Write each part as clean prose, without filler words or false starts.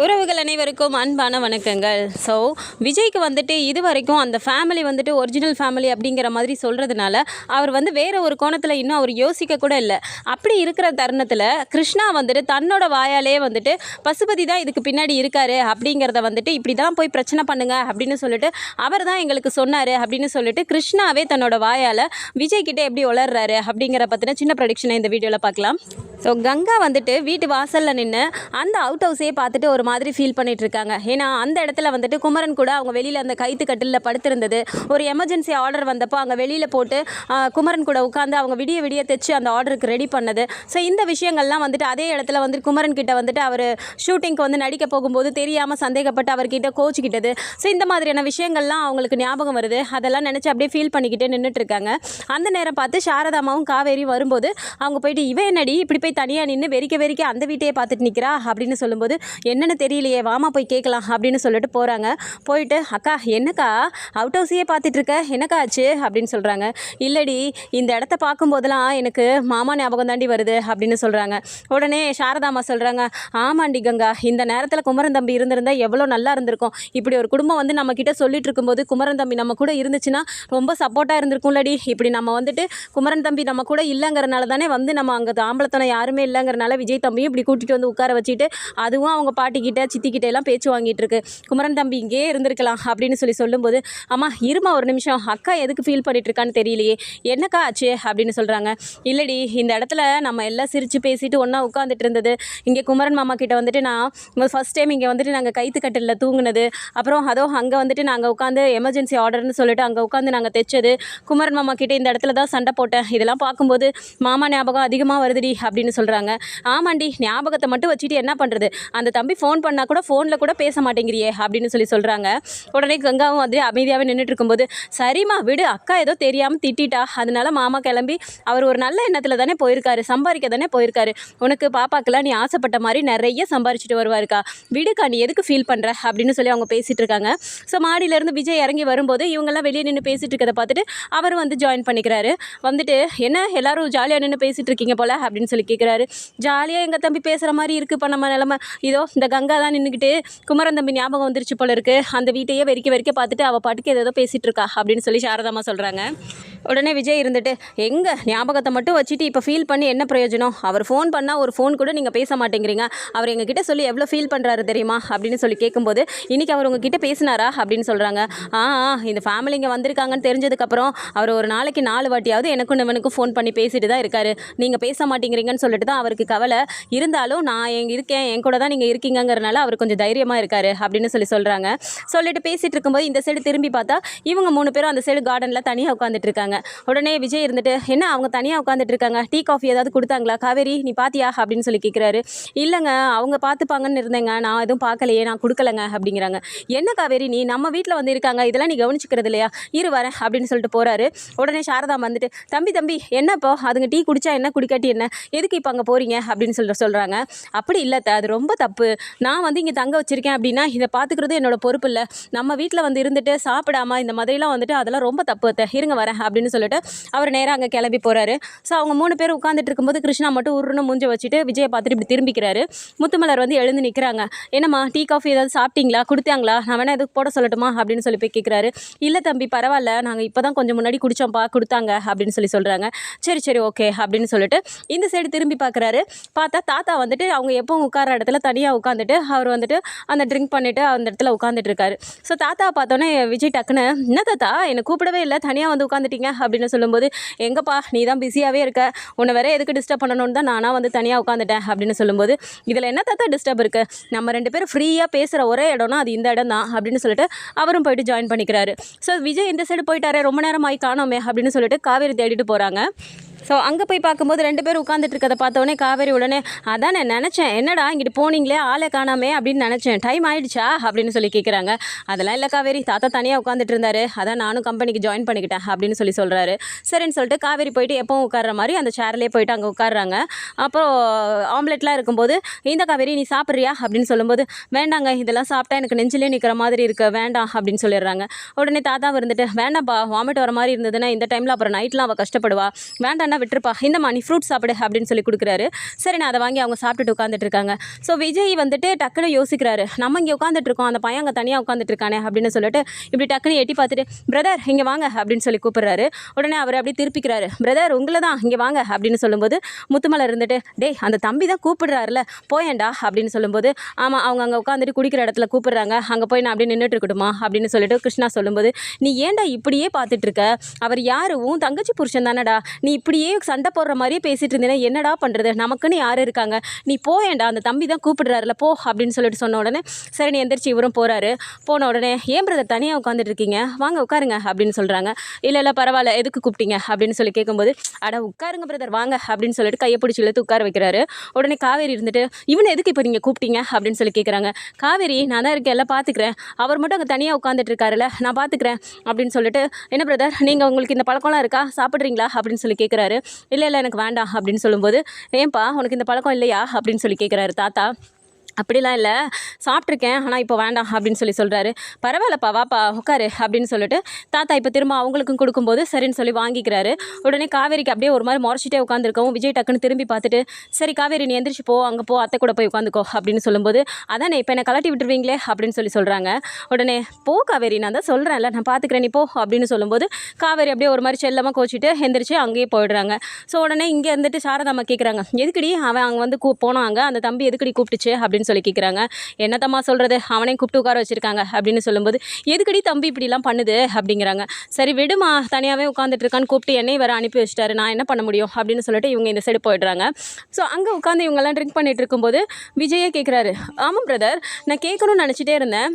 உறவுகள் அனைவருக்கும் அன்பான வணக்கங்கள். ஸோ விஜய்க்கு வந்துட்டு இது வரைக்கும் அந்த ஃபேமிலி வந்துட்டு ஒரிஜினல் ஃபேமிலி அப்படிங்கிற மாதிரி சொல்கிறதுனால அவர் வந்து வேறு ஒரு கோணத்தில் இன்னும் அவர் யோசிக்க கூட இல்லை. அப்படி இருக்கிற தருணத்தில் கிருஷ்ணா வந்துட்டு தன்னோட வாயாலே வந்துட்டு பசுபதி தான் இதுக்கு பின்னாடி இருக்காரு அப்படிங்கிறத வந்துட்டு இப்படி தான் போய் பிரச்சனை பண்ணுங்க அப்படின்னு சொல்லிட்டு அவர் தான் எங்களுக்கு சொன்னார் அப்படின்னு சொல்லிட்டு கிருஷ்ணாவே தன்னோட வாயால் விஜய் கிட்டே எப்படி வளர்றாரு அப்படிங்கிற பற்றின சின்ன ப்ரொடிக்ஷனை இந்த வீடியோவில் பார்க்கலாம். ஸோ கங்கா வந்துட்டு வீட்டு வாசலில் நின்று அந்த அவுட் ஹவுஸே பார்த்துட்டு ஒரு மாதிரி ஃபீல் பண்ணிட்டு இருக்காங்க. ஏன்னா அந்த இடத்துல வந்துட்டு குமரன் கூட அவங்க வெளியில் அந்த கைத்து கட்டிலில் படுத்திருந்தது. ஒரு எமர்ஜென்சி ஆர்டர் வந்தப்போ அங்கே வெளியில் போட்டு குமரன் கூட உட்காந்து அவங்க விடிய தைச்சு அந்த ஆர்டருக்கு ரெடி பண்ணது. ஸோ இந்த விஷயங்கள்லாம் வந்துட்டு அதே இடத்துல வந்துட்டு குமரன் கிட்ட வந்துட்டு அவர் ஷூட்டிங்க்கு வந்து நடிக்க போகும்போது தெரியாமல் சந்தேகப்பட்டு அவர்கிட்ட கோச்சிக்கிட்டது. ஸோ இந்த மாதிரியான விஷயங்கள்லாம் அவங்களுக்கு ஞாபகம் வருது. அதெல்லாம் நினச்சி அப்படியே ஃபீல் பண்ணிக்கிட்டே நின்றுட்டு இருக்காங்க. அந்த நேரம் பார்த்து சாரதாமாவும் காவேரியும் வரும்போது அவங்க போயிட்டு இவ என்னடி இப்படி போய் தனியாக நின்று வெறிக்க அந்த வீட்டையே பார்த்துட்டு நிற்கிறா அப்படின்னு சொல்லும்போது என்னென்னு தெரியலையே வாமா போய் கேட்கலாம் அப்படின்னு சொல்லிட்டு போகிறாங்க. போயிட்டு அக்கா என்னக்கா அவுட் ஹவுஸையே பார்த்துட்டு இருக்க என்னக்கா ஆச்சு அப்படின்னு சொல்கிறாங்க. இல்லடி இந்த இடத்த பார்க்கும்போதெல்லாம் எனக்கு மாமா ஞாபகம் தாண்டி வருது அப்படின்னு சொல்கிறாங்க. உடனே சாரதாமா சொல்கிறாங்க ஆமாண்டி கங்கா இந்த நேரத்தில் குமரன் தம்பி இருந்திருந்தா எவ்வளோ நல்லா இருந்திருக்கும். இப்படி ஒரு குடும்பம் வந்து நம்ம கிட்ட சொல்லிட்டு இருக்கும்போது குமரன் தம்பி நம்ம கூட இருந்துச்சுன்னா ரொம்ப சப்போர்ட்டாக இருந்திருக்கும்லடி. இப்படி நம்ம வந்துட்டு குமரன் தம்பி நம்ம கூட இல்லைங்கிறனால தானே வந்து நம்ம அங்கே ஆம்பளத்தனை யாருமே இல்லைங்கிறனால விஜய் தம்பியும் இப்படி கூட்டிகிட்டு வந்து உட்கார வச்சுட்டு அதுவும் அவங்க பாட்டிக்கிட்ட சித்திக்கிட்ட எல்லாம் பேச்சு வாங்கிட்டு இருக்கு. குமரன் தம்பி இங்கே இருந்திருக்கலாம் அப்படின்னு சொல்லும்போது அம்மா இருமா ஒரு நிமிஷம் அக்கா எதுக்கு ஃபீல் பண்ணிட்டு இருக்கான்னு தெரியலையே என்னக்கா ஆச்சு அப்படின்னு சொல்கிறாங்க. இல்லடி இந்த இடத்துல நம்ம எல்லாம் சிரித்து பேசிட்டு ஒன்றா உட்காந்துட்டு இருந்தது. இங்கே குமரன் மாமா கிட்ட வந்துட்டு நான் ஃபஸ்ட் டைம் இங்கே வந்துட்டு நாங்கள் கைத்து கட்டிலில் தூங்குனது. அப்புறம் அங்கே வந்துட்டு நாங்கள் உட்காந்து எமர்ஜென்சி ஆர்டர்னு சொல்லிட்டு அங்கே உட்காந்து நாங்கள் தைச்சது. குமரன் மாமா கிட்ட இந்த இடத்துல தான் சண்டை போட்டேன். இதெல்லாம் பார்க்கும்போது மாமா ஞாபகம் அதிகமாக வருதுடி அப்படின்னு சொல்கிறாங்க. ஆமாண்டி ஞாபகத்தை மட்டும் வச்சுட்டு என்ன பண்ணுறது அந்த தம்பி ஃபோன் பண்ணால் கூட ஃபோனில் கூட பேச மாட்டேங்கிறியே அப்படின்னு சொல்கிறாங்க. உடனே கங்காவும் வந்து அமைதியாகவே நின்றுட்டு இருக்கும்போது சரிம்மா விடு அக்கா ஏதோ தெரியாமல் திட்டா அதனால மாமா கிளம்பி அவர் ஒரு நல்ல எண்ணத்தில் தானே போயிருக்காரு சம்பாதிக்க தானே போயிருக்காரு. உனக்கு பாப்பாக்கெல்லாம் நீ ஆசைப்பட்ட மாதிரி நிறைய சம்பாரிச்சிட்டு வருவாருக்கா விடுக்கா நீ எதுக்கு ஃபீல் பண்ணுற அப்படின்னு சொல்லி அவங்க பேசிகிட்டு இருக்காங்க. ஸோ மாடியிலேருந்து விஜய் இறங்கி வரும்போது இவங்கெல்லாம் வெளியே நின்று பேசிகிட்டு இருக்கிறத பார்த்துட்டு அவர் வந்து ஜாயின் பண்ணிக்கிறாரு. வந்துட்டு என்ன எல்லாரும் ஜாலியாக நின்று பேசிகிட்டு இருக்கீங்க போல அப்படின்னு சொல்லி கேட்குறாரு. ஜாலியாக எங்கள் தம்பி பேசுகிற மாதிரி இருக்குப்பா நம்ம நிலமை இதோ இந்த கங்கா தான் நின்றுக்கிட்டு குமரன் தம்பி ஞாபகம் வந்துருச்சு போல இருக்குது அந்த வீட்டையே வெறிக்க பார்த்துட்டு அவள் பாட்டுக்கு ஏதோ பேசிகிட்டு இருக்கா அப்படின்னு சொல்லி சாரதாமா சொல்கிறாங்க. உடனே விஜய் இருந்துட்டு எங்கே ஞாபகத்தை மட்டும் வச்சுட்டு இப்போ ஃபீல் பண்ணி என்ன பிரயோஜனம் அவர் ஃபோன் பண்ணால் ஒரு ஃபோன் கூட நீங்கள் பேச மாட்டேங்கிறீங்க அவர் எங்ககிட்ட சொல்லி எவ்வளோ ஃபீல் பண்ணுறாரு தெரியுமா அப்படின்னு சொல்லி கேட்கும்போது இன்றைக்கி அவர் உங்ககிட்ட பேசினாரா அப்படின்னு சொல்கிறாங்க. இந்த ஃபேமிலி இங்கே வந்திருக்காங்கன்னு தெரிஞ்சதுக்கப்புறம் அவர் ஒரு நாளைக்கு 4 வாட்டியாவது எனக்கும் இவனுக்கும் ஃபோன் பண்ணி பேசிட்டு தான் இருக்காரு. நீங்கள் பேச மாட்டேங்கிறீங்கன்னு சொல்லிட்டு தான் அவருக்கு கவலை. இருந்தாலும் நான் இருக்கேன் என் கூட தான் நீங்கள் இருக்கீங்கிறனால அவர் கொஞ்சம் தைரியமாக இருக்காரு அப்படின்னு சொல்கிறாங்க. சொல்லிட்டு பேசிகிட்டு இருக்கும்போது இந்த சைடு திரும்பி பார்த்தா இவங்க 3 பேரும் அந்த சைடு கார்டனில் தனியாக உட்காந்துட்டு இருக்காங்க. உடனே விஜய் இருந்துட்டு என்ன அவங்க தனியாக உட்காந்துட்டு இருக்காங்க டீ காஃபி ஏதாவது கொடுத்தாங்களா காவேரி நீ பாத்தியா அப்படின்னு சொல்லி கேட்குறாரு. இல்லைங்க அவங்க பார்த்துப்பாங்கன்னு இருந்தேங்க நான் எதுவும் பார்க்கலையே நான் கொடுக்கலங்க அப்படிங்கிறாங்க. என்ன காவேரி நீ நம்ம வீட்டில் வந்து இருக்காங்க இதெல்லாம் நீ கவனிச்சிக்கிறது இல்லையா இரு வரேன் அப்படின்னு சொல்லிட்டு போகிறாரு. உடனே சாரதா வந்துட்டு தம்பி என்னப்போ அதுங்க டீ குடிச்சா என்ன குடிக்காட்டி என்ன எதுக்கு இப்போ அங்கே போகிறீங்க அப்படின்னு சொல்கிறாங்க. அப்படி இல்லை அது ரொம்ப தப்பு. நான் வந்து இங்கே தங்க வச்சுருக்கேன் அப்படின்னா இதை பார்த்துக்கிறது என்னோட பொறுப்பு இல்லை. நம்ம வீட்டில் வந்து இருந்துட்டு சாப்பிடாம இந்த மாதிரிலாம் வந்துட்டு அதெல்லாம் ரொம்ப தப்பு இருங்க வரேன் அப்படின்னு சொல்லிட்டு அவர் நேராக அங்கே கிளம்பி போகிறாரு. ஸோ அவங்க 3 பேர் உட்காந்துட்டு இருக்கும்போது கிருஷ்ணா மட்டும் உருன்னு மூஞ்ச வச்சுட்டு விஜயை பார்த்துட்டு இப்படி திரும்பிக்கிறாரு. முத்துமலர் வந்து எழுந்து நிற்கிறாங்க. என்னம்மா டீ காஃபி ஏதாவது சாப்பிட்டீங்களா கொடுத்தாங்களா நான் வேணா எதுக்கு போட சொல்லட்டுமா அப்படின்னு சொல்லி போய் கேட்குறாரு. இல்லை தம்பி பரவாயில்ல நாங்கள் இப்போ தான் கொஞ்சம் முன்னாடி குடித்தோம்ப்பா கொடுத்தாங்க அப்படின்னு சொல்கிறாங்க. சரி ஓகே அப்படின்னு சொல்லிட்டு இந்த சைடு திரும்பி பார்க்குறாரு. பார்த்தா தாத்தா வந்துட்டு அவங்க எப்பவும் உட்கார இடத்துல தனியாக உட்காந்துட்டு அவர் வந்துட்டு அந்த ட்ரிங்க் பண்ணிவிட்டு அந்த இடத்துல உட்காந்துட்டு இருக்காரு. ஸோ தாத்தா பார்த்தோன்னே விஜய் டக்குன்னு என்ன தாத்தா என்னை கூப்பிடவே இல்லை தனியாக வந்து உட்காந்துட்டீங்க அப்படின்னு சொல்லும்போது எங்கப்பா நீ தான் பிஸியாகவே இருக்க உன்னை வேற எதுக்கு டிஸ்டர்ப் பண்ணணும்னு தான் நானாக வந்து தனியாக உட்காந்துட்டேன் அப்படின்னு சொல்லும்போது இதில் என்ன தாத்தா டிஸ்டர்ப் இருக்குது நம்ம 2 பேரும் ஃப்ரீயாக பேசுகிற ஒரே இடம்னா அது இந்த இடம் தான் அப்படின்னு சொல்லிட்டு அவரும் போயிட்டு ஜாயின் பண்ணிக்கிறாரு. ஸோ விஜய் இந்த சைடு போயிட்டாரே ரொம்ப நேரம் ஆகி காணோமே அப்படின்னு சொல்லிட்டு காவேரி தேடிட்டு போகிறாங்க. ஸோ அங்கே போய் பார்க்கும்போது 2 பேர் உட்காந்துட்டு இருக்கதை பார்த்தோன்னே காவேரி உடனே அதான் நான் நினச்சேன் என்னடா இங்கிட்டு போனீங்களே ஆளை காணாமே அப்படின்னு நினச்சேன் டைம் ஆகிடுச்சா அப்படின்னு சொல்லி கேட்குறாங்க. அதெல்லாம் இல்லை காவேரி தாத்தா தனியாக உட்காந்துட்டு இருந்தாரு அதான் நானும் கம்பெனிக்கு ஜாயின் பண்ணிக்கிட்டேன் அப்படின்னு சொல்கிறாரு. சரின்னு சொல்லிட்டு காவேரி போயிட்டு எப்பவும் உட்கார்ற மாதிரி அந்த சேர்லேயே போயிட்டு அங்கே உட்காடுறாங்க. அப்புறம் ஆம்லெட்லாம் இருக்கும்போது இந்த காவேரி நீ சாப்பிட்றியா அப்படின்னு சொல்லும்போது வேண்டாங்க இதெல்லாம் சாப்பிட்டா எனக்கு நெஞ்சிலே நிற்கிற மாதிரி இருக்குது வேண்டாம் அப்படின்னு சொல்லிடுறாங்க. உடனே தாத்தா இருந்துட்டு வேண்டாம்ப்பா வாமிட் வர மாதிரி இருந்ததுன்னா இந்த டைமில் அப்புறம் நைட்லாம் அவள் கஷ்டப்படுவா வேண்டாம் வேண்டாம் விட்டுருப்பா, இந்தம்மா நீ ஃப்ரூட் சாப்பிடு அப்படின்னு சொல்லி கொடுக்குறாரு. சரி நான் அதை வாங்கி அவங்க சாப்பிட்டுட்டு உட்காந்துட்டு இருக்காங்க. ஸோ விஜய் வந்துட்டு டக்குன்னு யோசிக்கிறாரு, நம்ம இங்கே உட்காந்துட்டு இருக்கோம், அந்த பையன் அங்கே தனியாக உட்காந்துட்டு இருக்கானே அப்படின்னு சொல்லிட்டு இப்படி டக்குன்னு எட்டி பார்த்துட்டு பிரதர் இங்கே வாங்க அப்படின்னு சொல்லி கூப்பிடுறாரு. உடனே அவர் அப்படியே திருப்பிக்கிறாரு, பிரதர் உங்களை தான் இங்கே வாங்க அப்படின்னு சொல்லும்போது முத்துமலை இருந்துட்டு டேய் அந்த தம்பி தான் கூப்பிடுறாருல போயேண்டா அப்படின்னு சொல்லும்போது ஆமாம் அவங்க அங்கே உட்காந்துட்டு குடிக்கிற இடத்துல கூப்பிடுறாங்க, அங்கே போய் நான் அப்படியே நின்றுட்டு இருக்கட்டுமா அப்படின்னு சொல்லிட்டு கிருஷ்ணா சொல்லும்போது நீ ஏன்டா இப்படியே பார்த்துட்டு இருக்க, அவர் யாரு உன் தங்கச்சி புருஷன் தானடா, நீ இப்படியே சண்டை போடுற மாதிரியே பேசிட்டு இருந்தேன்னா என்னடா பண்ணுறது, நமக்குன்னு யார் இருக்காங்க, நீ போயேண்டா அந்த தம்பி தான் கூப்பிடுறாருல போ அப்படின்னு சொல்லிட்டு சொன்ன உடனே சரி நீ எந்திரிச்சு இவரும் போகிறாரு. போன உடனே ஏன் பிரதர் தனியாக உட்காந்துட்டு இருக்கீங்க, வாங்க உட்காருங்க அப்படின்னு சொல்கிறாங்க. இல்லை பரவாயில்ல எதுக்கு கூப்பிட்டீங்க அப்படின்னு சொல்லி கேட்கும்போது அட உட்காருங்க பிரதர் வாங்க அப்படின்னு சொல்லிட்டு கையை பிடிச்சி இழுத்து உட்கார வைக்கிறாரு. உடனே காவேரி இருந்துட்டு இவனை எதுக்கு இப்போ நீங்கள் கூப்பிட்டீங்க அப்படின்னு சொல்லி கேட்குறாங்க. காவேரி நான் தான் இருக்கேன் எல்லாம் பார்த்துக்கிறேன், அவர் மட்டும் அங்கே தனியாக உட்காந்துட்டு இருக்காருல்ல நான் பார்த்துக்கிறேன் அப்படின்னு சொல்லிட்டு என்ன பிரதர் நீங்கள் உங்களுக்கு இந்த பழக்கம்லாம் இருக்கா சாப்பிட்றீங்களா அப்படின்னு சொல்லி கேட்குறாரு. இல்லை எனக்கு வேண்டாம் அப்படின்னு சொல்லும்போது ஏன்பா உனக்கு இந்த பழக்கம் இல்லையா அப்படின்னு சொல்லி கேட்குறாரு தாத்தா. அப்படிலாம் இல்லை சாப்பிட்ருக்கேன் ஆனால் இப்போ வேண்டாம் அப்படின்னு சொல்லி சொல்கிறாரு. பரவாயில்லப்பா வாப்பா உட்காரு அப்படின்னு சொல்லிட்டு தாத்தா இப்போ திரும்ப அவங்களுக்கும் கொடுக்கும்போது சரின்னு சொல்லி வாங்கிக்கிறாரு. உடனே காவேரிக்கு அப்படியே ஒரு மாதிரி முறைச்சிட்டே உட்காந்துருக்கவும் விஜய் டக்குன்னு திரும்பி பார்த்துட்டு சரி காவேரி நீ எந்திரிச்சு போ அங்கே போ அத்தை கூட போய் உட்காந்துக்கோ அப்படின்னு சொல்லும்போது அதானே இப்போ என்னை கலட்டி விட்டுருவீங்களே அப்படின்னு சொல்லி சொல்கிறாங்க. உடனே போ காவேரி நான் தான் சொல்கிறேன்ல நான் பார்த்துக்கிறேன் நீ போ அப்படின்னு சொல்லும்போது காவேரி அப்படியே ஒரு மாதிரி செல்லமாக கோச்சிட்டு எந்திரிச்சு அங்கேயே போயிடுறாங்க. ஸோ உடனே இங்கே இருந்துட்டு சாரதாம்மா கேட்குறாங்க எதுக்கடி அவன் அங்கே வந்து போனாங்க அந்த தம்பி எதுக்கடி கூப்பிட்டுச்சு அப்படின்னு சொல்லி கேட்குறாங்க. என்னத்தம்மா சொல்கிறது அவனையும் கூப்பிட்டு உட்கார வச்சுருக்காங்க அப்படின்னு சொல்லும்போது எதுக்கடி தம்பி இப்படிலாம் பண்ணுது அப்படிங்கிறாங்க. சரி விடுமா தனியாகவே உட்காந்துட்டு இருக்கான்னு கூப்பிட்டு என்னை வேறு அனுப்பி வச்சிட்டாரு நான் என்ன பண்ண முடியும் அப்படின்னு சொல்லிட்டு இவங்க இந்த சைடு போயிடுறாங்க. ஸோ அங்கே உட்காந்து இவங்கெல்லாம் ட்ரிங்க் பண்ணிட்டு இருக்கும்போது விஜயே கேட்குறாரு ஆமாம் பிரதர் நான் கேட்கணும்னு நினச்சிட்டே இருந்தேன்,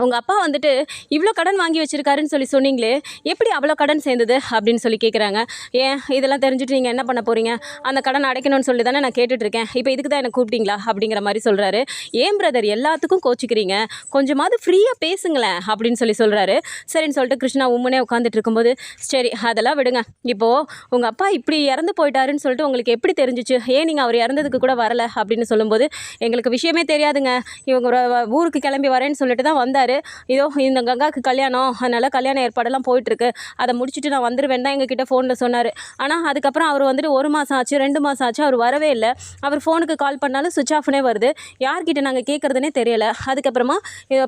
உங்கள் அப்பா வந்துட்டு இவ்வளோ கடன் வாங்கி வச்சுருக்காருன்னு சொல்லி சொன்னீங்களே எப்படி அவ்வளோ கடன் சேர்ந்தது அப்படின்னு சொல்லி கேட்குறாங்க. ஏன் இதெல்லாம் தெரிஞ்சுட்டு நீங்கள் என்ன பண்ண போகிறீங்க, அந்த கடன் அடைக்கணும்னு சொல்லி தானே நான் கேட்டுட்ருக்கேன், இப்போ இதுக்கு தான் எனக்கு கூப்பிட்டீங்களா அப்படிங்கிற மாதிரி சொல்கிறாரு. ஏன் பிரதர் எல்லாத்துக்கும் கோச்சிக்கிறீங்க, கொஞ்சமாவது ஃப்ரீயாக பேசுங்களேன் அப்படின்னு சொல்லி சொல்கிறாரு. சரின்னு சொல்லிட்டு கிருஷ்ணா உம்முனே உட்காந்துட்டு இருக்கும்போது சரி அதெல்லாம் விடுங்க, இப்போது உங்கள் அப்பா இப்படி இறந்து போயிட்டாருன்னு சொல்லிட்டு உங்களுக்கு எப்படி தெரிஞ்சிச்சு, ஏன் நீங்கள் அவர் இறந்ததுக்கு கூட வரலை அப்படின்னு சொல்லும்போது எங்களுக்கு விஷயமே தெரியாதுங்க, இவங்க ஊருக்கு கிளம்பி வரேன்னு சொல்லிட்டு தான் வந்தார், இதோ இந்த கங்காவுக்கு கல்யாணம் அதனால் கல்யாண ஏற்பாடெல்லாம் போயிட்டுருக்கு அதை முடிச்சுட்டு நான் வந்துடுவேன் தான் எங்ககிட்ட ஃபோனில் சொன்னார். ஆனால் அதுக்கப்புறம் அவர் வந்துட்டு 1 மாதம் ஆச்சு 2 மாதம் ஆச்சு அவர் வரவே இல்லை, அவர் ஃபோனுக்கு கால் பண்ணாலும் சுவிட்ச் ஆஃப்னே வருது, யார்கிட்ட நாங்கள் கேட்குறதுனே தெரியலை. அதுக்கப்புறமா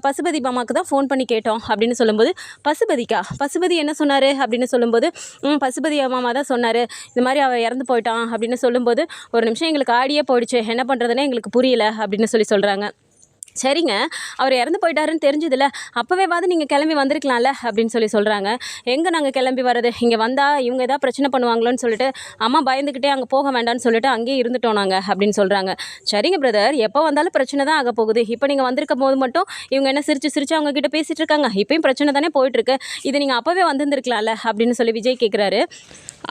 பசுபதி மாமாவுக்கு தான் ஃபோன் பண்ணி கேட்டோம் அப்படின்னு சொல்லும்போது பசுபதி என்ன சொன்னார் அப்படின்னு சொல்லும்போது பசுபதி மாமா தான் சொன்னார் இந்த மாதிரி அவர் இறந்து போயிட்டான் அப்படின்னு சொல்லும்போது ஒரு நிமிஷம் எங்களுக்கு ஆடியே போயிடுச்சு, என்ன பண்ணுறதுனே எங்களுக்கு புரியல அப்படின்னு சொல்லி சொல்கிறாங்க. சரிங்க அவர் இறந்து போயிட்டாருன்னு தெரிஞ்சதில்ல அப்போவேவாது நீங்கள் கிளம்பி வந்திருக்கலாம்ல அப்படின்னு சொல்லி சொல்கிறாங்க. எங்கே நாங்கள் கிளம்பி வர்றது, இங்கே வந்தால் இவங்க எதாவது பிரச்சனை பண்ணுவாங்களோன்னு சொல்லிட்டு அம்மா பயந்துக்கிட்டே அங்கே போக வேண்டாம்னு சொல்லிட்டு அங்கேயே இருந்துட்டோம் நாங்கள் அப்படின்னு சொல்கிறாங்க. சரிங்க பிரதர் எப்போ வந்தாலும் பிரச்சனை தான் ஆக போகுது, இப்போ நீங்கள் வந்திருக்கும் போது மட்டும் இவங்க என்ன சிரிச்சு அவங்கக்கிட்ட பேசிகிட்டு இருக்காங்க, இப்போயும் பிரச்சனை தானே போயிட்டுருக்கு, இது நீங்கள் அப்போவே வந்திருந்துருக்கலாம்ல அப்படின்னு சொல்லி விஜய் கேட்குறாரு.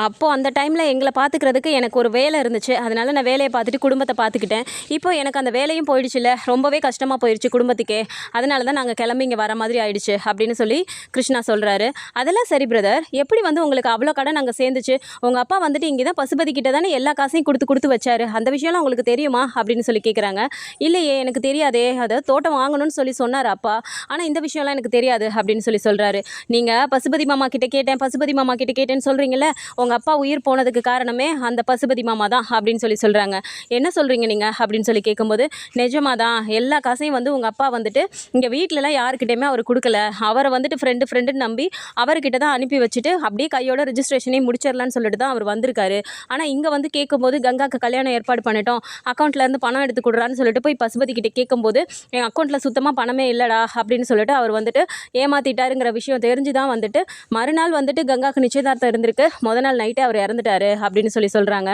அப்போது அந்த டைமில் எங்களை பார்த்துக்கிறதுக்கு எனக்கு ஒரு வேலை இருந்துச்சு, அதனால் நான் வேலையை பார்த்துட்டு குடும்பத்தை பார்த்துக்கிட்டேன், இப்போ எனக்கு அந்த வேலையும் போயிடுச்சுல்ல ரொம்பவே கஷ்டமாக போயிடுச்சு குடும்பத்துக்கே, அதனால தான் நாங்கள் கிளம்பி இங்கே வர மாதிரி ஆயிடுச்சு அப்படின்னு சொல்லி கிருஷ்ணா சொல்கிறாரு. அதெல்லாம் சரி பிரதர் எப்படி வந்து உங்களுக்கு அவ்வளோ கடன் நாங்கள் சேர்ந்துச்சு, உங்கள் அப்பா வந்துட்டு இங்கே தான் பசுபதி கிட்ட தானே எல்லா காசையும் கொடுத்து வச்சாரு, அந்த விஷயம்லாம் உங்களுக்கு தெரியுமா அப்படின்னு சொல்லி கேட்குறாங்க. இல்லையே எனக்கு தெரியாதே, அதை தோட்டம் வாங்கணும்னு சொல்லி சொன்னார் அப்பா, ஆனால் இந்த விஷயம்லாம் எனக்கு தெரியாது அப்படின்னு சொல்லி சொல்கிறாரு. நீங்கள் பசுபதி மாமா கிட்ட கேட்டேன்னு சொல்கிறீங்களே, உங்கள் அப்பா உயிர் போனதுக்கு காரணமே அந்த பசுபதி மாமா தான் அப்படின்னு சொல்லி சொல்கிறாங்க. என்ன சொல்கிறீங்க நீங்கள் அப்படின்னு சொல்லி கேட்கும்போது நிஜமாக தான் எல்லா காசையும் வந்து உங்கள் அப்பா வந்துட்டு இங்கே வீட்டிலலாம் யாருக்கிட்டையுமே அவர் கொடுக்கல, அவரை வந்துட்டு ஃப்ரெண்டுன்னு நம்பி அவர்கிட்ட தான் அனுப்பி வச்சுட்டு அப்படியே கையோட ரிஜிஸ்ட்ரேஷனையும் முடிச்சிடலான்னு சொல்லிட்டு தான் அவர் வந்திருக்காரு. ஆனால் இங்கே வந்து கேட்கும்போது கங்காக்கு கல்யாணம் ஏற்பாடு பண்ணிட்டோம், அக்கௌண்ட்லேருந்து பணம் எடுத்து கொடுறான்னு சொல்லிட்டு போய் பசுபதி கிட்டே கேட்கும்போது என் அக்கௌண்ட்டில் சுத்தமாக பணமே இல்லைடா அப்படின்னு சொல்லிட்டு அவர் வந்துட்டு ஏமாற்றிட்டாருங்கிற விஷயம் தெரிஞ்சு தான் வந்துட்டு மறுநாள் வந்துட்டு கங்காக்கு நிச்சயதார்த்தம் இருந்திருக்கு, முத நாள் நைட்டே அவர் இறந்துட்டாரு அப்படின்னு சொல்லி சொல்கிறாங்க.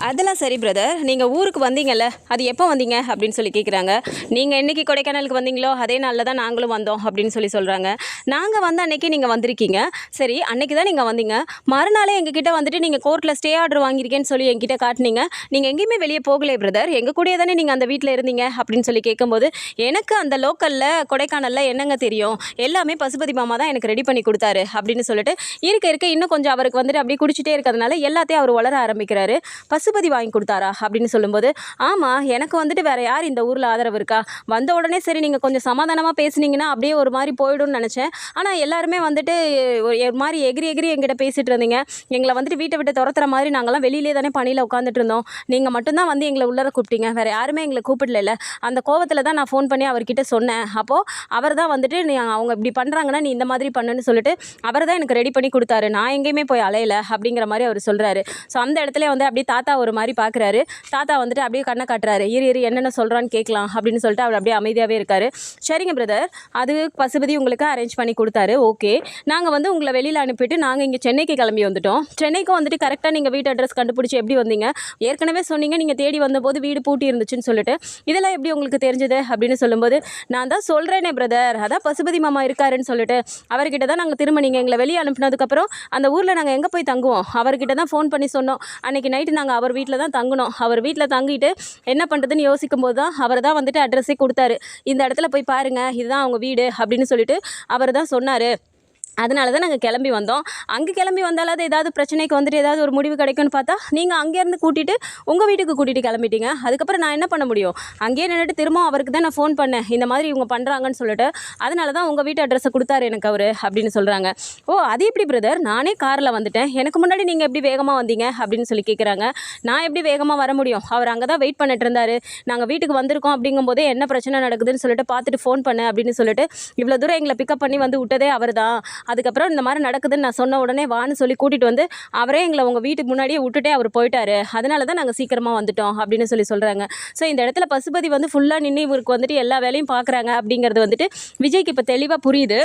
அதெல்லாம் சரி பிரதர் நீங்கள் ஊருக்கு வந்தீங்கல்ல அது எப்போ வந்தீங்க அப்படின்னு சொல்லி கேட்குறாங்க. நீங்கள் என்றைக்கு கொடைக்கானலுக்கு வந்தீங்களோ அதே நாளில் தான் நாங்களும் வந்தோம் அப்படின்னு சொல்லி சொல்கிறாங்க. நாங்கள் வந்த அன்னைக்கு நீங்கள் வந்திருக்கீங்க, சரி அன்னைக்கு தான் நீங்கள் வந்தீங்க, மறுநாளே எங்ககிட்ட வந்துட்டு நீங்கள் கோர்ட்டில் ஸ்டே ஆர்டர் வாங்கியிருக்கேன்னு சொல்லி என்கிட்ட காட்டினீங்க, நீங்கள் எங்கேயுமே வெளியே போகலே பிரதர், எங்கள் கூடயே தானே நீங்கள் அந்த வீட்டில் இருந்தீங்க அப்படின்னு சொல்லி கேட்கும்போது எனக்கு அந்த லோக்கலில் கொடைக்கானலில் என்னங்க தெரியும், எல்லாமே பசுபதி மாமா தான் எனக்கு ரெடி பண்ணி கொடுத்தாரு அப்படின்னு சொல்லிட்டு இருக்க இன்னும் கொஞ்சம் அவருக்கு வந்துட்டு அப்படி குடிச்சிட்டே இருக்கிறதுனால எல்லாத்தையும் அவர் வளர ஆரம்பிக்கிறாரு. பசுபதி வாங்கி கொடுத்தாரா அப்படின்னு சொல்லும்போது ஆமாம் எனக்கு வந்துட்டு வேறு யார் இந்த ஊரில் ஆதரவு இருக்கா, வந்த உடனே சரி நீங்கள் கொஞ்சம் சமாதானமாக பேசுனீங்கன்னா அப்படியே ஒரு மாதிரி போயிடும்னு நினச்சேன். ஆனால் எல்லாருமே வந்துட்டு ஒரு மாதிரி எகிரி எகிரி எங்கிட்ட பேசிகிட்டு இருந்தீங்க. எங்களை வந்துட்டு வீட்டை விட்டு துரத்துற மாதிரி நாங்கள்லாம் வெளியிலே தானே பணியில் உட்காந்துட்டு இருந்தோம். நீங்கள் மட்டும்தான் வந்து எங்களை உள்ளர கூப்பிட்டீங்க, வேறு யாருமே எங்களை கூப்பிடல. அந்த கோவத்தில் தான் நான் ஃபோன் பண்ணி அவர்கிட்ட சொன்னேன். அப்போது அவர் தான் வந்துட்டு அவங்க இப்படி பண்ணுறாங்கன்னா நீ இந்த மாதிரி பண்ணுன்னு சொல்லிட்டு அவர் தான் எனக்கு ரெடி பண்ணி கொடுத்தாரு. நான் எங்கேயுமே போய் அலையலை அப்படிங்கிற மாதிரி அவர் சொல்கிறாரு. ஸோ அந்த இடத்துல வந்து அப்படியே தாத்தா ஒரு மாதிரி பார்க்குறாரு. தாத்தா வந்துட்டு அப்படியே கண்ணை காட்டுறாரு. இரு என்னென்ன சொல்கிறான்னு கேட்கலாம் அப்படின்னு சொல்லிட்டு அவர் அப்படியே அமைதியாகவே இருக்காரு. சரிங்க பிரதர், அது பசுபதி உங்களுக்கு அரேஞ்ச் பண்ணி கொடுத்தாரு. ஓகே, நாங்கள் வந்து உங்களை வெளியில் அனுப்பிட்டு நாங்கள் இங்கே சென்னைக்கு கிளம்பி வந்துட்டோம். சென்னைக்கு வந்துட்டு கரெக்டாக நீங்கள் வீட்டு அட்ரஸ் கண்டுபிடிச்சி எப்படி வந்தீங்க? ஏற்கனவே சொன்னீங்க நீங்கள் தேடி வந்தபோது வீடு பூட்டி இருந்துச்சுன்னு சொல்லிட்டு. இதெல்லாம் எப்படி உங்களுக்கு தெரிஞ்சது அப்படின்னு சொல்லும்போது, நான் தான் சொல்கிறேனே பிரதர், அதான் பசுபதி மாமா இருக்காருன்னு சொல்லிட்டு அவர்கிட்ட தான் நாங்கள் திரும்ப நீங்கள் எங்களை வெளியே அனுப்பினதுக்கப்புறம் அந்த ஊரில் நாங்கள் எங்கே போய் தங்குவோம் அவர்கிட்ட தான் ஃபோன் பண்ணி சொன்னோம். அன்றைக்கி நைட்டு நாங்கள் அவர் வீட்டில் தான் தங்கினோம். அவர் வீட்டில் தங்கிட்டு என்ன பண்ணுறதுன்னு யோசிக்கும் போது தான் அவர் தான் வந்துட்டு அட்ரஸே கொடுத்தாரு. இந்த இடத்துல போய் பாருங்கள், இதுதான் அவங்க வீடு அப்படின்னு சொல்லிட்டு அவர் தான் சொன்னார். அதனால தான் நாங்கள் கிளம்பி வந்தோம். அங்கே கிளம்பி வந்தாலாவது ஏதாவது பிரச்சனைக்கு வந்துட்டு ஏதாவது ஒரு முடிவு கிடைக்கும்னு பார்த்தா நீங்கள் அங்கேருந்து கூட்டிகிட்டு உங்கள் வீட்டுக்கு கூட்டிகிட்டு கிளம்பிட்டீங்க. அதுக்கப்புறம் நான் என்ன பண்ண முடியும்? அங்கேயே நின்றுட்டு திரும்ப அவருக்கு தான் நான் ஃபோன் பண்ணேன், இந்த மாதிரி இவங்க பண்ணுறாங்கன்னு சொல்லிட்டு. அதனால தான் உங்கள் வீட்டு அட்ரஸை கொடுத்தாரு எனக்கு அவர் அப்படின்னு சொல்கிறாங்க. ஓ, அது எப்படி பிரதர், நானே காரில் வந்துட்டேன், எனக்கு முன்னாடி நீங்கள் எப்படி வேகமாக வந்தீங்க அப்படின்னு சொல்லி கேட்குறாங்க. நான் எப்படி வேகமாக வர முடியும்? அவர் அங்கே தான் வெயிட் பண்ணிட்டு இருந்தார். நாங்கள் வீட்டுக்கு வந்திருக்கோம் அப்படிங்கும்போதே என்ன பிரச்சனை நடக்குதுன்னு சொல்லிட்டு பார்த்துட்டு ஃபோன் பண்ணேன் அப்படின்னு சொல்லிட்டு இவ்வளோ தூரம் எங்களை பிக்கப் பண்ணி வந்து விட்டதே அவர் தான். அதுக்கப்புறம் இந்த மாதிரி நடக்குதுன்னு நான் சொன்ன உடனே வான்னு சொல்லி கூட்டிகிட்டு வந்து அவரே எங்களை உங்கள் வீட்டுக்கு முன்னாடியே விட்டுட்டே அவர் போயிட்டாரு. அதனால தான் நாங்கள் சீக்கிரமாக வந்துட்டோம் அப்படின்னு சொல்லி சொல்கிறாங்க. ஸோ இந்த இடத்துல பசுபதி வந்து ஃபுல்லாக நின்று இவருக்கு வந்துட்டு எல்லா வேலையும் பார்க்குறாங்க அப்படிங்கிறது வந்துட்டு விஜய்க்கு இப்போ தெளிவாக புரியுது.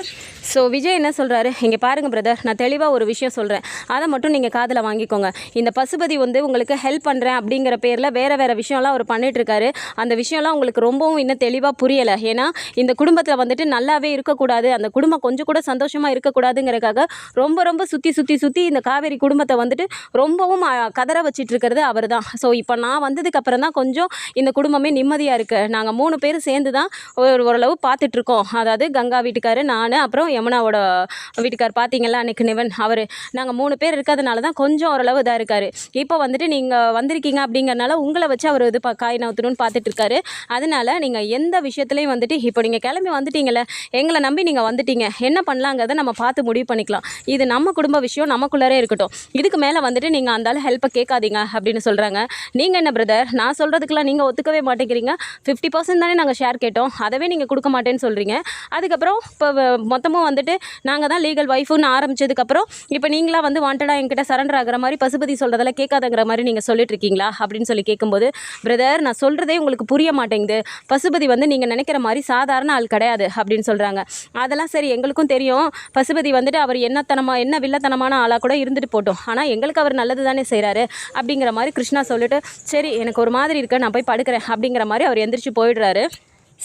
ஸோ விஜய் என்ன சொல்கிறாரு, இங்கே பாருங்கள் பிரதர், நான் தெளிவாக ஒரு விஷயம் சொல்கிறேன், அதை மட்டும் நீங்கள் காதில் வாங்கிக்கோங்க. இந்த பசுபதி வந்து உங்களுக்கு ஹெல்ப் பண்ணுறேன் அப்படிங்கிற பேரில் வேறு விஷயம்லாம் அவர் பண்ணிகிட்ருக்காரு. அந்த விஷயம்லாம் உங்களுக்கு ரொம்பவும் இன்னும் தெளிவாக புரியலை. ஏன்னா இந்த குடும்பத்தில் வந்துட்டு நல்லாவே இருக்கக்கூடாது, அந்த குடும்பம் கொஞ்சம் கூட சந்தோஷமாக இருக்கக்கூடாதுங்கிறக்காக ரொம்ப சுற்றி இந்த காவேரி குடும்பத்தை வந்துட்டு ரொம்பவும் கதற வச்சிட்டு இருக்கிறது அவர் தான். ஸோ இப்போ நான் வந்ததுக்கு அப்புறம் தான் கொஞ்சம் இந்த குடும்பமே நிம்மதியாக இருக்குது. நாங்கள் 3 பேர் சேர்ந்து தான் ஓரளவு பார்த்துட்ருக்கோம். அதாவது கங்கா வீட்டுக்காரு, நான், அப்புறம் யமுனாவோட வீட்டுக்கார் பார்த்தீங்களா அன்றைக்கு நிவன், அவர், நாங்கள் 3 பேர் இருக்கிறதுனால தான் கொஞ்சம் ஓரளவு இதாக இருக்கார். இப்போ வந்துட்டு நீங்கள் வந்திருக்கீங்க அப்படிங்கிறனால உங்களை வச்சு அவர் இது காய் நவுத்தணும்னு பார்த்துட்டு இருக்காரு. அதனால நீங்கள் எந்த விஷயத்துலையும் வந்துட்டு இப்போ நீங்கள் கிளம்பி வந்துட்டீங்களே, எங்களை நம்பி நீங்கள் வந்துட்டீங்க, என்ன பண்ணலாங்கிறத நம்ம பார்த்து முடிவு பண்ணிக்கலாம். இது நம்ம குடும்ப விஷயம், நமக்குள்ளே இருக்கட்டும். இதுக்கு மேலே வந்துட்டு நீங்கள் அந்த ஹெல்ப்பை கேட்காதீங்க அப்படின்னு சொல்கிறாங்க. நீங்கள் என்ன பிரதர், நான் சொல்கிறதுக்கெலாம் நீங்கள் ஒத்துக்கவே மாட்டேங்கிறீங்க. 50% தானே நாங்கள் ஷேர் கேட்டோம், அதவே நீங்கள் கொடுக்க மாட்டேன்னு சொல்கிறீங்க. அதுக்கப்புறம் இப்போ மொத்தமும் வந்துட்டு நாங்கள் தான் லீகல் ஒய்ஃபுன்னு ஆரம்பித்ததுக்கப்புறம் இப்போ நீங்களாம் வந்து வாண்டடாக என்கிட்ட சரண்டர் ஆகிற மாதிரி பசுபதி சொல்கிறதெல்லாம் கேட்காதங்கிற மாதிரி நீங்கள் சொல்லிட்டு இருக்கீங்களா அப்படின்னு சொல்லி கேட்கும்போது, பிரதர் நான் சொல்கிறதே உங்களுக்கு புரிய மாட்டேங்குது. பசுபதி வந்து நீங்கள் நினைக்கிற மாதிரி சாதாரண ஆள் கிடையாது அப்படின்னு சொல்கிறாங்க. அதெல்லாம் சரி, எங்களுக்கும் தெரியும் பசுபதி வந்துட்டு அவர் என்ன வில்லத்தனமான ஆளாக கூட இருந்துட்டு போட்டோம், ஆனால் எங்களுக்கு அவர் நல்லது தானே செய்கிறாரு அப்படிங்கிற மாதிரி கிருஷ்ணா சொல்லிட்டு, சரி எனக்கு ஒரு மாதிரி இருக்கு, நான் போய் படுக்கிறேன் அப்படிங்கிற மாதிரி அவர் எந்திரிச்சு போயிடுறாரு.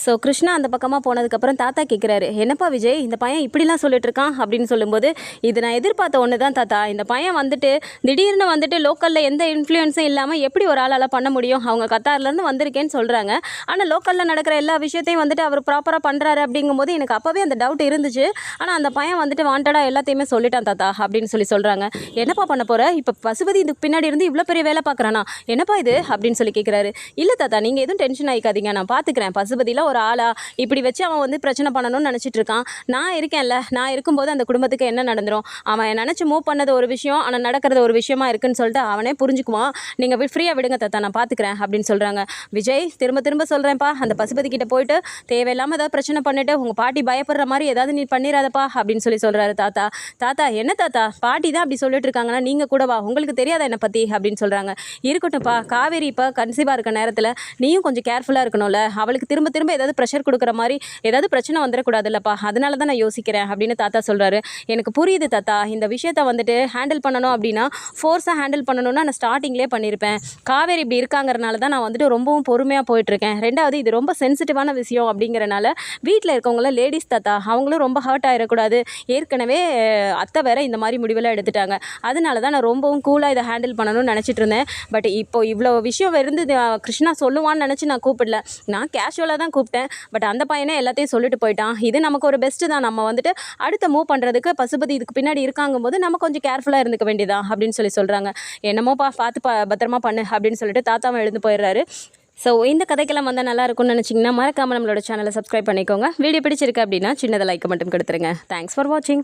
ஸோ கிருஷ்ணா அந்த பக்கமாக போனதுக்கப்புறம் தாத்தா கேட்குறாரு, என்னப்பா விஜய் இந்த பையன் இப்படிலாம் சொல்லிட்டு இருக்கான் அப்படின்னு சொல்லும்போது, இது நான் எதிர்பார்த்த ஒன்று தான் தாத்தா. இந்த பையன் வந்துட்டு திடீர்னு வந்துட்டு லோக்கலில் எந்த இன்ஃப்ளூயன்ஸும் இல்லாமல் எப்படி ஒரு ஆளால் பண்ண முடியும்? அவங்க கத்தார்லேருந்து வந்திருக்கேன்னு சொல்கிறாங்க, ஆனால் லோக்கலில் நடக்கிற எல்லா விஷயத்தையும் வந்துட்டு அவர் ப்ராப்பராக பண்ணுறாரு அப்படிங்கும்போது எனக்கு அப்போவே அந்த டவுட் இருந்துச்சு. ஆனால் அந்த பையன் வந்துட்டு வாண்டடாக எல்லாத்தையுமே சொல்லிட்டான் தாத்தா அப்படின்னு சொல்லி சொல்கிறாங்க. என்னப்பா பண்ண போகிற? இப்போ பசுபதி இதுக்கு பின்னாடி இருந்து இவ்வளோ பெரிய வேலை பார்க்குறானா, என்னப்பா இது அப்படின்னு சொல்லி கேட்குறாரு. இல்லை தாத்தா, நீங்கள் எதுவும் டென்ஷன் ஆகிக்காதீங்க, நான் பார்த்துக்கிறேன். பசுபதியில் ஒரு ஆளா இப்படி வச்சு அவன் வந்து பிரச்சனை பண்ணணும்னு நினச்சிட்டு இருக்கான். நான் இருக்கேன்ல, நான் இருக்கும்போது அந்த குடும்பத்துக்கு என்ன நடந்துரும்? அவன் நினச்சி மூவ் பண்ணது ஒரு விஷயம், ஆனால் நடக்கிறது ஒரு விஷயமா இருக்குன்னு சொல்லிட்டு அவனே புரிஞ்சுக்குவான். நீங்கள் ஃப்ரீயாக விடுங்க தாத்தா, நான் பார்த்துக்கிறேன் அப்படின்னு சொல்கிறாங்க. விஜய் திரும்ப சொல்கிறேன்ப்பா, அந்த பசுபதி கிட்ட போயிட்டு தேவையில்லாமல் ஏதாவது பிரச்சனை பண்ணிட்டு உங்கள் பாட்டி பயப்படுற மாதிரி ஏதாவது நீ பண்ணிடாதப்பா அப்படின்னு சொல்லி சொல்கிறாரு தாத்தா. தாத்தா என்ன தாத்தா, பாட்டி தான் அப்படி சொல்லிட்டு இருக்காங்கன்னா நீங்கள் கூட வா, உங்களுக்கு தெரியாதா என்னை பற்றி அப்படின்னு சொல்கிறாங்க. இருக்கட்டும்ப்பா, காவேரி இப்போ கன்சீவாக இருக்க நேரத்தில் நீயும் கொஞ்சம் கேர்ஃபுல்லாக இருக்கணும்ல, அவளுக்கு திரும்ப ஏதாவது ப்ரெஷர் கொடுக்குற மாதிரி ஏதாவது பிரச்சனை வந்துடக்கூடாதுல்லப்பா, அதனால தான் நான் யோசிக்கிறேன் அப்படின்னு தாத்தா சொல்கிறாரு. எனக்கு புரியுது தாத்தா, இந்த விஷயத்தை வந்துட்டு ஹேண்டில் பண்ணணும் அப்படின்னா ஃபோர்ஸாக ஹேண்டில் பண்ணணும்னா நான் ஸ்டார்டிங்லேயே பண்ணியிருப்பேன். காவேரி இப்படி இருக்காங்கிறனால தான் நான் வந்துட்டு ரொம்பவும் பொறுமையாக போயிட்டுருக்கேன். ரெண்டாவது இது ரொம்ப சென்சிட்டிவான விஷயம் அப்படிங்கிறனால வீட்டில் இருக்கவங்களாம் லேடிஸ் தாத்தா, அவங்களும் ரொம்ப ஹர்ட் ஆகிடக்கூடாது. ஏற்கனவே அத்தை வேற இந்த மாதிரி முடிவெல்லாம் எடுத்துட்டாங்க. அதனால தான் நான் ரொம்பவும் கூலாக இதை ஹேண்டில் பண்ணணும்னு நினச்சிட்டு இருந்தேன். பட் இப்போ இவ்வளோ விஷயம் இருந்து கிருஷ்ணா சொல்லுவான்னு நினச்சி நான் கூப்பிடல, நான் கேஷுவலாக தான் கூப்பிட்டேன். பட் அந்த பையனே எல்லாத்தையும் சொல்லிட்டு போயிட்டான். இது நமக்கு ஒரு பெஸ்ட்டு தான். நம்ம வந்துட்டு அடுத்த மூவ் பண்ணுறதுக்கு பசுபதி இதுக்கு பின்னாடி இருக்காங்கும் போது நம்ம கொஞ்சம் கேர்ஃபுல்லாக இருந்துக்க வேண்டியதான் அப்படின்னு சொல்லி சொல்கிறாங்க. என்னமோப்பா பார்த்து பத்திரமா பண்ணு அப்படின்னு சொல்லிட்டு தாத்தாவும் எழுந்து போயிடுறாரு. ஸோ இந்த கதைக்கெல்லாம் வந்தால் நல்லா இருக்கும்னு நினச்சிங்கன்னா மறக்காமல் நம்மளோட சேனலை சப்ஸ்கிரைப் பண்ணிக்கோங்க. வீடியோ பிடிச்சிருக்கு அப்படின்னா சின்னதை லைக் மட்டும் கொடுத்துருங்க. தேங்க்ஸ் ஃபார் வாட்சிங்.